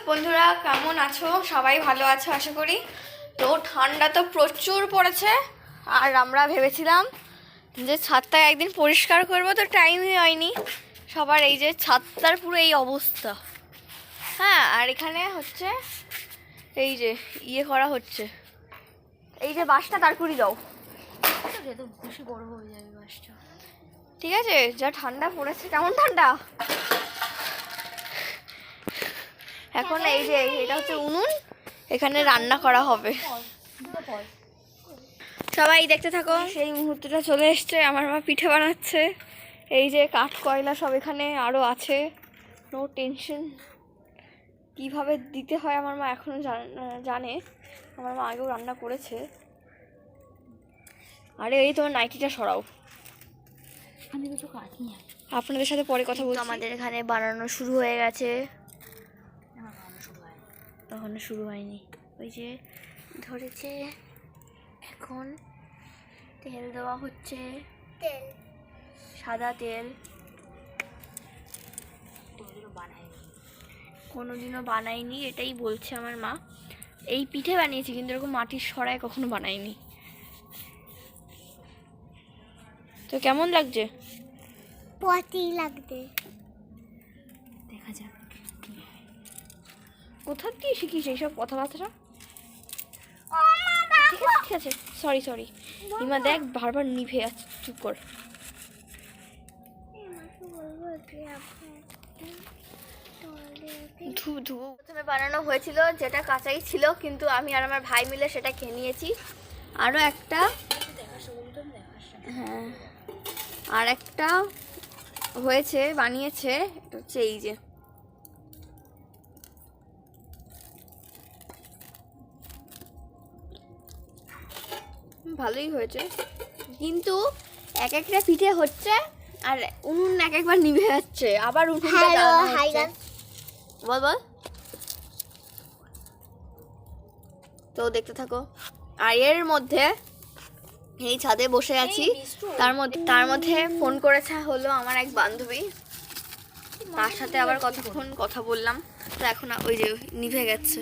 বন্ধুরা, কেমন আছো? সবাই ভালো আছো আশা করি। তো ঠান্ডা তো প্রচুর পড়েছে, আর আমরা ভেবেছিলাম যে ছাদটা একদিন পরিষ্কার করব, তো টাইমই হয়নি সবার। এই যে ছাদটার পুরো এই অবস্থা। হ্যাঁ, আর এখানে হচ্ছে এই যে করা হচ্ছে, এই যে বাঁশটা দাঁড় করিয়ে দাও। বেশি বড় হয়ে যাবে বাঁশটা। ঠিক আছে, যা ঠান্ডা পড়েছে। কেমন ঠান্ডা এখন। এই যে এটা হচ্ছে উনুন, এখানে রান্না করা হবে। সবাই দেখতে থাকো। সেই মুহূর্তটা চলে এসছে, আমার মা পিঠে বানাচ্ছে। এই যে কাঠ কয়লা সব এখানে আরও আছে, নো টেনশন। কীভাবে দিতে হয় আমার মা এখনও জানে, আমার মা আগেও রান্না করেছে। আরে এই তোমার নাইটিটা সরাও, আমি কিছু কাটি। আপনাদের সাথে পরে কথা বলছি। আমাদের এখানে বানানো শুরু হয়ে গেছে, এখনো শুরু হয়নি। ওই যে ধরেছে, এখন তেল দেওয়া হচ্ছে, তেল, সাদা তেল। কোনোদিনও বানাইনি, এটাই বলছে আমার মা। এই পিঠে বানিয়েছি, কিন্তু এরকম মাটির সরায় কখনো বানাইনি। তো কেমন লাগছে? পটি লাগবে, দেখা যাক। কোথা দিয়ে শিখিস এইসব কথাবার্তা? ঠিক আছে, সরি। ইমা দেখ, বারবার নিভে যাচ্ছে, চুপ কর। প্রথমে বানানো হয়েছিল, যেটা কাঁচাই ছিল, কিন্তু আমি আর আমার ভাই মিলে সেটা খেয়ে নিয়েছি। আরও একটা, হ্যাঁ, আর একটা হয়েছে, বানিয়েছে। এটা হচ্ছে এই যে, ভালোই হয়েছে, কিন্তু এক একটা পিঠে হচ্ছে আর উনুন এক একবার নিভে যাচ্ছে, আবার উনুনটা জ্বালানো হচ্ছে। বল। তো দেখতে থাকো। আর এর মধ্যে এই ছাদে বসে আছি, তার মধ্যে ফোন করেছে হলো আমার এক বান্ধবী, তার সাথে আবার কতক্ষণ কথা বললাম। তো এখন ওই যে নিভে গেছে।